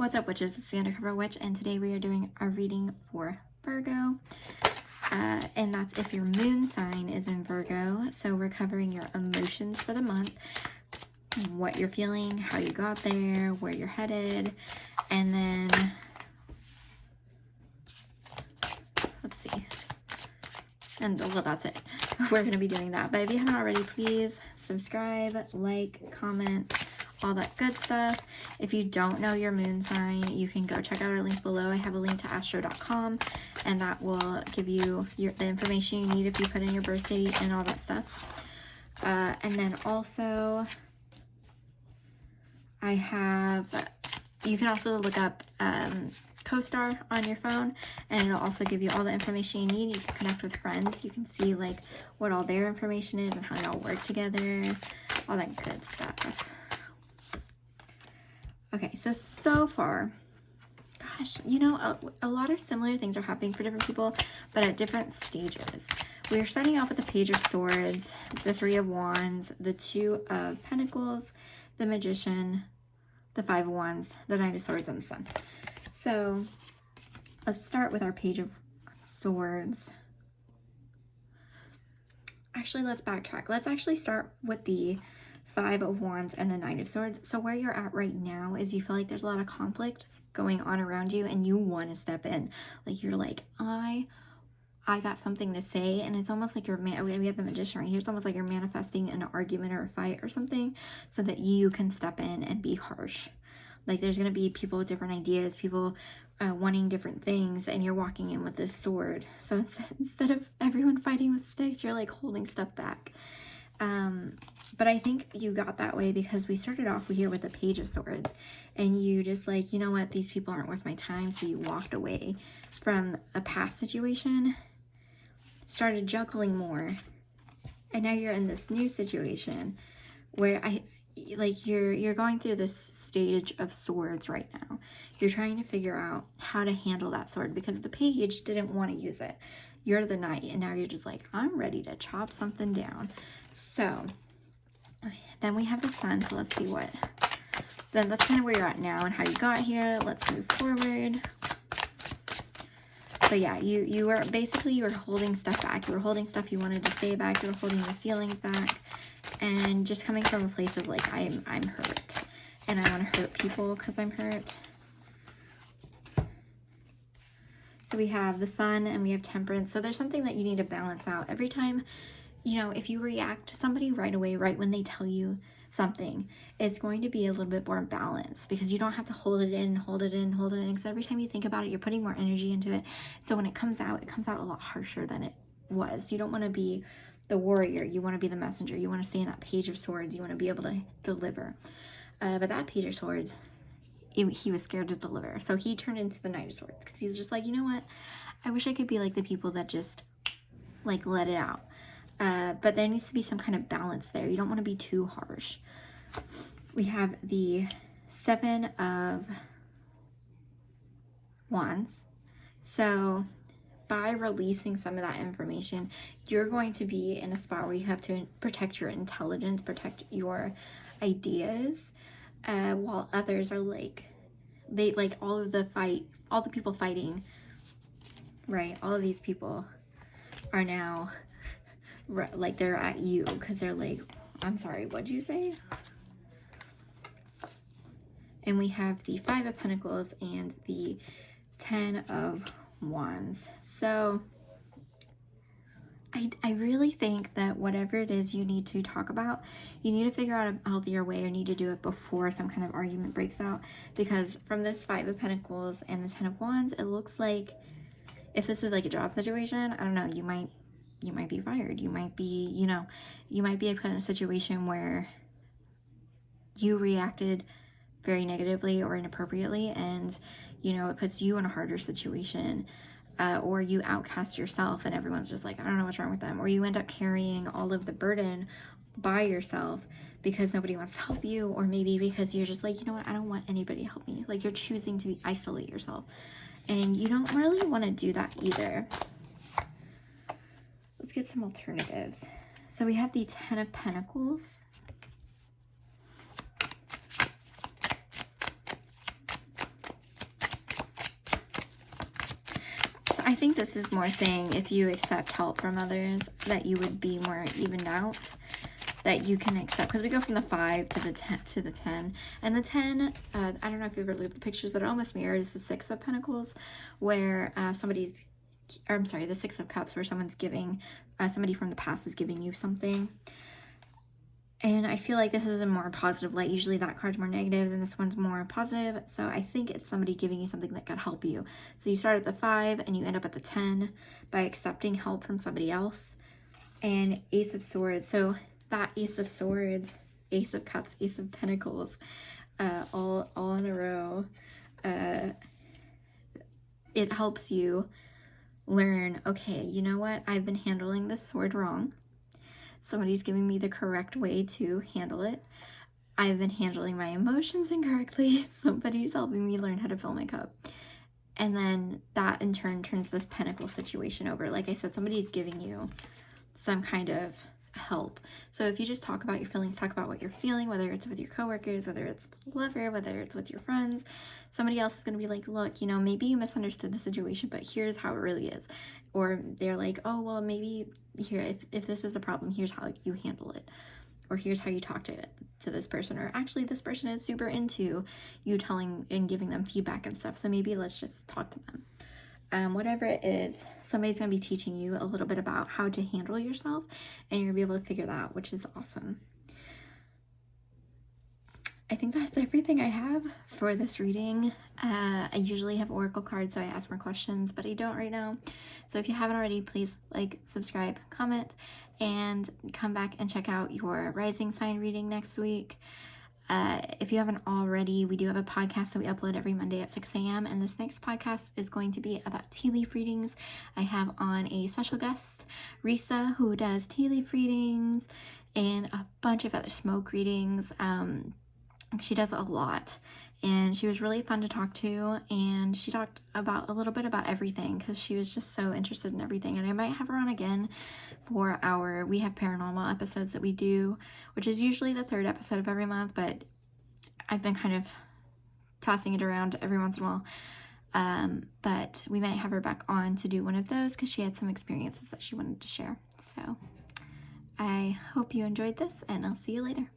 What's up, witches? It's the Undercover Witch, and today we are doing our reading for Virgo. And that's if your moon sign is in Virgo. So we're covering your emotions for the month, what you're feeling, how you got there, where you're headed, and then let's see. And well, that's it. We're going to be doing that. But if you haven't already, please subscribe, like, comment, all that good stuff. If you don't know your moon sign, you can go check out our link below. I have a link to astro.com, and that will give you the information you need if you put in your birth date and all that stuff. And then also, you can also look up CoStar on your phone, and it'll also give you all the information you need. You can connect with friends. You can see like what all their information is and how y'all work together, all that good stuff. Okay, so far, gosh, you know, a lot of similar things are happening for different people, but at different stages. We're starting off with the Page of Swords, the Three of Wands, the Two of Pentacles, the Magician, the Five of Wands, the Knight of Swords, and the Sun. So let's start with our Page of Swords. Actually, let's backtrack. Let's actually start with the Five of Wands and the Knight of Swords. So where you're at right now is you feel like there's a lot of conflict going on around you, and you want to step in. Like you're like, I got something to say, and it's almost like we have the Magician right here. It's almost like you're manifesting an argument or a fight or something so that you can step in and be harsh. Like there's going to be people with different ideas, people wanting different things, and you're walking in with this sword. So instead of everyone fighting with sticks, you're like holding stuff back. But I think you got that way because we started off here with the Page of Swords, and you just like, you know what, these people aren't worth my time. So you walked away from a past situation, started juggling more, and now you're in this new situation where you're going through this stage of swords right now. You're trying to figure out how to handle that sword because the page didn't want to use it. You're the knight, and now you're just like, I'm ready to chop something down. So then we have the Sun. So let's see then that's kind of where you're at now and how you got here. Let's move forward. But yeah, you were holding stuff back. You were holding stuff you wanted to say back. You were holding your feelings back, and just coming from a place of like, I'm hurt, and I want to hurt people because I'm hurt. So we have the Sun and we have Temperance. So there's something that you need to balance out. Every time, you know, if you react to somebody right away, right when they tell you something, it's going to be a little bit more balanced because you don't have to hold it in. Because every time you think about it, you're putting more energy into it. So when it comes out a lot harsher than it was. You don't want to be the warrior. You want to be the messenger. You want to stay in that Page of Swords. You want to be able to deliver. But that Page of Swords, he was scared to deliver. So he turned into the Knight of Swords because he's just like, you know what? I wish I could be like the people that just like let it out. But there needs to be some kind of balance there. You don't want to be too harsh. We have the Seven of Wands. So by releasing some of that information, you're going to be in a spot where you have to protect your intelligence, protect your ideas, while others are like, all the people fighting, right? All of these people are now like they're at you because they're like, I'm sorry, what'd you say? And we have the Five of Pentacles and the Ten of Wands. So I really think that whatever it is you need to talk about, you need to figure out a healthier way, or need to do it before some kind of argument breaks out. Because from this Five of Pentacles and the Ten of Wands, it looks like if this is like a job situation, I don't know, you might be fired. You might be, you might be put in a situation where you reacted very negatively or inappropriately, and, it puts you in a harder situation. Or you outcast yourself and everyone's just like, I don't know what's wrong with them. Or you end up carrying all of the burden by yourself because nobody wants to help you, or maybe because you're just like, you know what, I don't want anybody to help me. Like you're choosing to isolate yourself, and you don't really want to do that either. Let's get some alternatives. So we have the Ten of Pentacles. I think this is more saying if you accept help from others, that you would be more evened out, that you can accept, because we go from the 5 to the 10, and the 10, I don't know if you've ever looked at the pictures, but it almost mirrors the 6 of Pentacles, where the 6 of Cups, where someone's giving, somebody from the past is giving you something. And I feel like this is a more positive light. Usually that card's more negative, and this one's more positive. So I think it's somebody giving you something that could help you. So you start at the 5 and you end up at the 10 by accepting help from somebody else. And Ace of Swords. So that Ace of Swords, Ace of Cups, Ace of Pentacles, all in a row. It helps you learn, okay, you know what? I've been handling this sword wrong. Somebody's giving me the correct way to handle it. I've been handling my emotions incorrectly. Somebody's helping me learn how to fill my cup. And then that in turn turns this pentacle situation over. Like I said, somebody's giving you some kind of help. So if you just talk about your feelings, talk about what you're feeling, whether it's with your coworkers, whether it's with a lover, whether it's with your friends, somebody else is going to be like, look, you know, maybe you misunderstood the situation, but here's how it really is. Or they're like, oh, well, maybe here, if this is the problem, here's how you handle it. Or here's how you talk to this person. Or actually this person is super into you telling and giving them feedback and stuff. So maybe let's just talk to them. Whatever it is, somebody's going to be teaching you a little bit about how to handle yourself, and you're going to be able to figure that out, which is awesome. I think that's everything I have for this reading. I usually have oracle cards, so I ask more questions, but I don't right now. So if you haven't already, please like, subscribe, comment, and come back and check out your rising sign reading next week. If you haven't already, we do have a podcast that we upload every Monday at 6 a.m. And this next podcast is going to be about tea leaf readings. I have on a special guest, Risa, who does tea leaf readings and a bunch of other smoke readings. She does a lot, and she was really fun to talk to, and she talked about a little bit about everything because she was just so interested in everything. And I might have her on again for we have paranormal episodes that we do, which is usually the 3rd episode of every month, but I've been kind of tossing it around every once in a while. But we might have her back on to do one of those because she had some experiences that she wanted to share. So I hope you enjoyed this, and I'll see you later.